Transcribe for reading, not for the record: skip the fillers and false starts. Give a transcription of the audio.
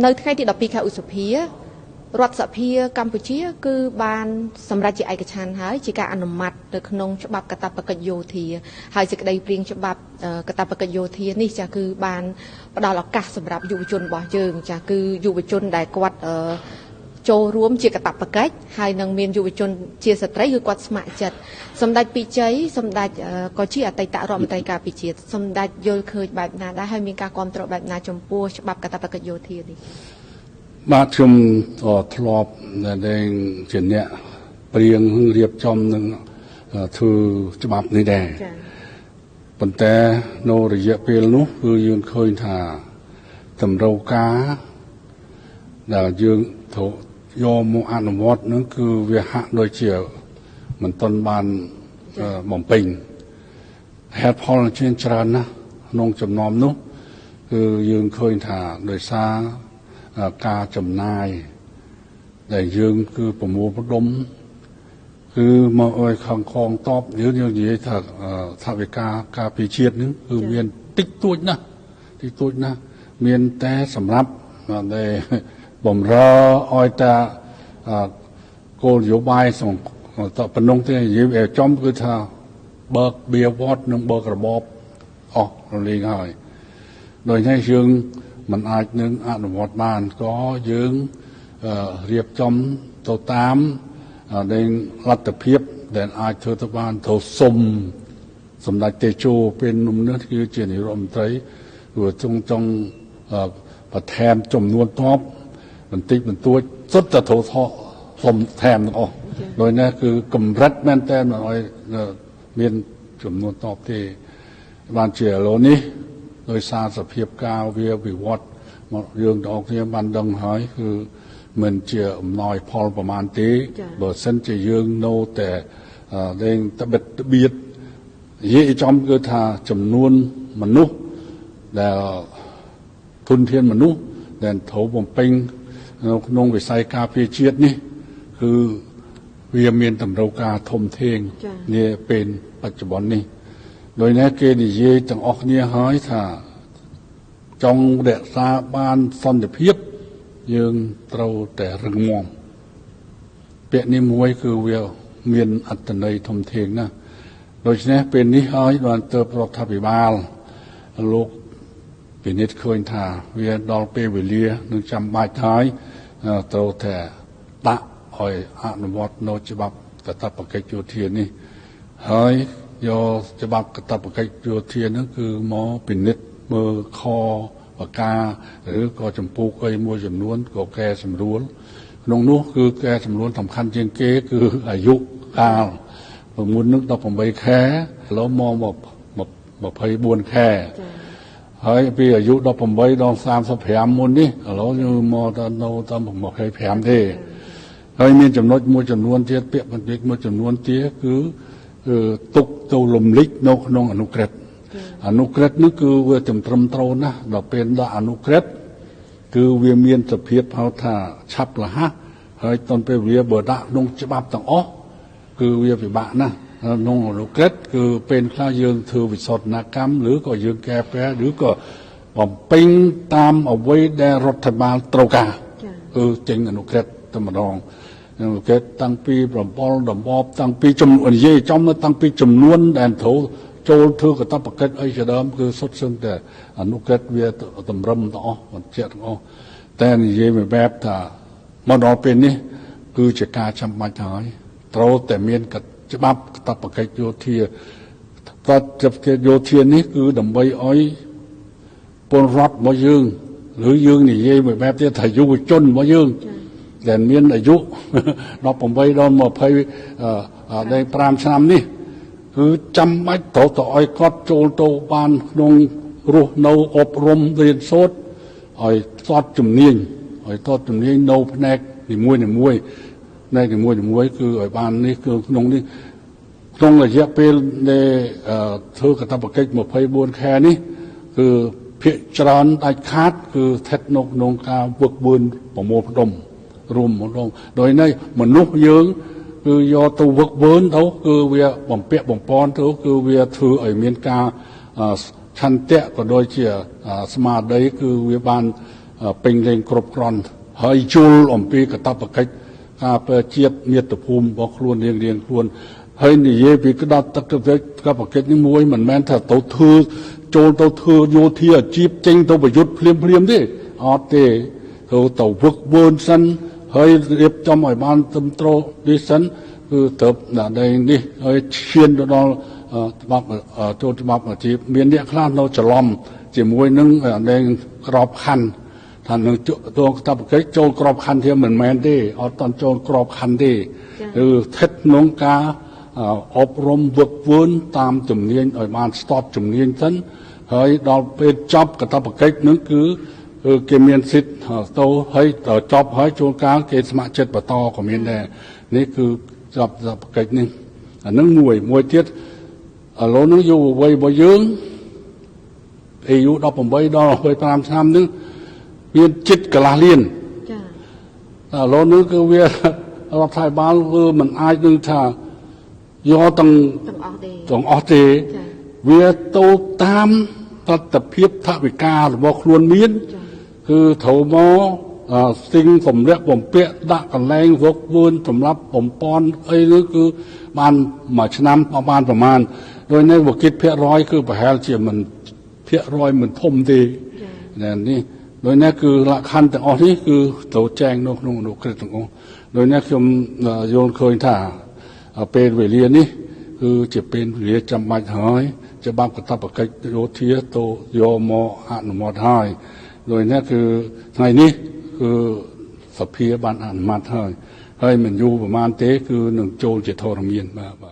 នៅថ្ងៃទី12ខែឧសភារដ្ឋសភាកម្ពុជាគឺបានសម្រេចជាឯកច្ឆន្ទហើយជាការអនុម័តនៅក្នុងច្បាប់កាតព្វកិច្ចយោធាហើយសេចក្តីព្រាងច្បាប់កាតព្វកិច្ចយោធានេះចាគឺបានផ្ដល់ឱកាសសម្រាប់យុវជនរបស់យើងចាគឺយុវជនដែលគាត់ចូលរួមជាកាតព្វកិច្ចហើយនឹងមានយុវជនជាស្ត្រីគឺគាត់ស្ម័គ្រចិត្តសម្ដេចពីជ័យសម្ដេចក៏ជាអតីតរដ្ឋមន្ត្រីការពារជាតិសម្ដេចយល់ឃើញបែបណាដែរហើយមានការគ្រប់គ្រងបែបណាចំពោះច្បាប់កាតព្វកិច្ចយោធានេះបាទខ្ញុំធ្លាប់ដែលជាអ្នកព្រៀងរៀបចំនឹងធ្វើច្បាប់នេះដែរប៉ុន្តែនៅរយៈពេលនោះគឺយើងឃើញថាតម្រូវការដែលយើងត្រូវយកមកអនុវត្តនឹងគឺវាហាក់ដូចជាមិនទាន់បានបំពេញហេតុផលជាច្រើនណាស់ក្នុងចំណោមនោះគឺយើងឃើញថាដោយសារការចំណាយដែលយើងគឺប្រមូលផ្ដុំគឺមកឲ្យខាងកងតបយើងនិយាយថាថាវិការការពារជាតិនឹងគឺមានតិចតួចណាស់មានតែសម្រាប់ដែលបំរើឲ្យតាគោលនយោបាយសំតប៉ុណ្ណឹងទេនិយាយចំគឺថាបើកបៀវត្តនិងបើករបបអស់រលីងហើយដោយនេះយើងមិនអាចនឹងអនុវត្តបានក៏យើងរៀបចំទៅតាមដែលលទ្ធភាពដែលអាចធ្វើទៅបានទៅសុំសម្ដេចតេជោពេលនោះនេះគឺជានាយករដ្ឋមន្ត្រីព្រោះចង់បន្ថែមចំនួនទ័ពបន្តិចបន្តួចសុទ្ធតែត្រូវសុំថែមទាំងអស់ដោយនេះគឺកម្រិតមែនតើមិនឲ្យមានចំនួនទ័ពទេបានជាឥឡូវនេះដោយសារសភាពការវាវិវត្តមកយើងទាំងអស់គ្នាបានដឹងហើយគឺមិនជាអំណោយផលប្រមាណទេបើសិនជាយើងនៅតែដែលតបិតបៀតនិយាយចំគឺថាចំនួនមនុស្សដែលទុនធានមនុស្សដែលត្រូវបំពេញនៅក្នុងវិស័យការពារជាតិនេះគឺវាមានតម្រូវការធំធេងនាពេលបច្ចុប្បន្ននេះដោយនេះគេនិយាយទាំងអស់គ្នាហើយថាចង់រក្សាបានសន្តិភាពយើងត្រូវតែរឹងមាំពាក្យនេះមួយគឺវាមានអត្ថន័យធំធេងណាស់ដូច្នេះពេលនេះហើយបានទៅរដ្ឋាភិបាលលោកពិនិត្យឃើញថាវាដល់ពេលវេលានឹងចាំបាច់ហើយត្រូវតែដាក់ឲ្យអនុវត្តនៅច្បាប់កាតព្វកិច្ចយោធានេះហើយយកច្បាប់កាតព្វកិច្ចយោធានោះគឺមកពិនិត្យមើលខបកាឬក៏ចម្ពោះអីមួយចំនួនក៏កែសម្រួលក្នុងនោះគឺកែសម្រួលសំខាន់ជាងគេគឺអាយុកាលមុននឹង18ខែឥឡូវមក24ខែហើយពីអាយុ18ដល់35មុននេះឥឡូវយើងមកដល់នៅតាម25ទេហើយមានចំណុចមួយចំនួនទៀតពាក្យបន្តិចមួយចំនួនទៀតគឺទុកទៅលំលិចនៅក្នុងអនុក្រឹត្យនេះគឺវាត្រឹមត្រូវណាស់ដល់ពេលដាក់អនុក្រឹត្យគឺវាមានសភាពហៅថាឆាប់រហ័សហើយតនពេលវាបើដាក់ក្នុងច្បាប់ទាំងអស់គឺវាពិបាកណាស់ក្នុងអនុក្រឹត្យគឺពេលខ្លះយើងធ្វើវិសោធនកម្មឬក៏យើងកែប្រែឬក៏បំពេញតាមអ្វីដែលរដ្ឋបាលត្រូវការគឺចេញអនុក្រឹត្យតែម្ដងអនុក្រឹត្យតាំងពីប្រព័ន្ធដំបបតាំងពីនិយាយចំតាំងពីចំនួនដែលត្រូវចូលធ្វើកាតព្វកិច្ចអីជាដើមគឺសុទ្ធសឹងតែអនុក្រឹត្យវាតម្រឹមទាំងអស់បញ្ជាក់ទាំងអស់តែនិយាយមួយបែបថាមកដល់ពេលនេះគឺជាការចាំបាច់ហើយត្រូវតែមានច្បាប់កាតព្វកិច្ចយោធាច្បាប់យោធានេះគឺដើម្បីឲ្យពលរដ្ឋរបស់យើងឬយើងនិយាយមួយបែបទៀតថាយុវជនរបស់យើងដែលមានអាយុ18ដល់25ឆ្នាំនេះគឺចាំបាច់ត្រូវទៅឲ្យគាត់ចូលទៅបានក្នុងរស់នៅអប់រំរៀនសូត្រឲ្យស្ទាត់ជំនាញនៅផ្នែកនីមួយគឺឲ្យបាននេះគឺក្នុងរយៈពេលដែលធ្វើកាតព្វកិច្ច24ខែនេះគឺភាគច្រើនដាច់ខាតគឺស្ថិតនៅក្នុងការវឹកវើប្រមូលផ្ដុំរួមម្ដងដោយនេះមនុស្សយើងគឺយកទៅវឹកវើទៅគឺវាបំពាក់បំពន់ទៅគឺវាធ្វើឲ្យមានការឆន្ទៈក៏ដូចជាស្មារតីគឺវាបាន ពេញលេងគ្រប់គ្រាន់ហើយយល់អំពីកាតព្វកិច្ចការប្រើជាតិមាតុភូមិរបស់ខ្លួនរៀងខ្លួនហើយនិយាយពីក្តាប់ទឹកកាតព្វកិច្ចនេះមួយមិនមែនថាទៅធ្វើចូលទៅធ្វើយោធាអាជីពចេញទៅប្រយុទ្ធភ្លាមទេអត់ទេទៅវឹកវើសិនហើយរៀបចំឲ្យបានត្រឹមត្រូវនេះសិនគឺទៅដាក់ដីនេះហើយឈានទៅដល់ច្បាប់ចូលច្បាប់អាជីពមានអ្នកខ្លះនៅច្រឡំជាមួយនឹងដែងក្របខ័ណ្ឌថានឹងតួកាតព្វកិច្ចចូលក្របខ័ណ្ឌទៀតមិនមែនទេអត់តន់ចូលក្របខ័ណ្ឌទេគឺស្ថិតក្នុងការអប់រំវឹកវើតាមជំនាញឲ្យបានស្ទាត់ជំនាញសិនហើយដល់ពេលចប់កាតព្វកិច្ចនឹងគឺគេមានសិទ្ធិទៅហើយចប់ហើយជួនកាលគេស្ម័គ្រចិត្តបន្តក៏មានដែរនេះគឺចប់កាតព្វកិច្ចនេះអានឹងមួយទៀតឥឡូវនឹងយុវវ័យរបស់យើងអាយុ18ដល់25ឆ្នាំនឹងមានចិត្តកន្លះលានចាឥឡូវនេះគឺវារដ្ឋាភិបាលគឺមិនអាចនឹងថាយកទាំងអស់ទេវាទៅតាមទស្សនភាពថវិការបស់ខ្លួនមានគឺត្រូវមកស្ទិញសម្ភារៈបំពាក់ដាក់កន្លែងវឹកវើសម្រាប់បំពន់អីនោះគឺបានមួយឆ្នាំបានប្រមាណដោយនេះវិកฤតភាគរយគឺប្រហែលជាមិនភាគរយមិនធំទេនេះដោយនេះគឺលក្ខខណ្ឌទាំងអស់នេះគឺត្រូវចែងនៅក្នុងអនុក្រឹត្យទាំងអស់ដោយនេះខ្ញុំយល់ឃើញថាពេលវេលានេះគឺជាពេលវេលាចាំបាច់ហើយច្បាប់កាតព្វកិច្ចយោធាទៅយកមកអនុម័តហើយដោយនេះគឺថ្ងៃនេះគឺសភាបានអនុម័តហើយមិនយូរប្រហែលទេគឺនឹងចូលជាធរមានបាទ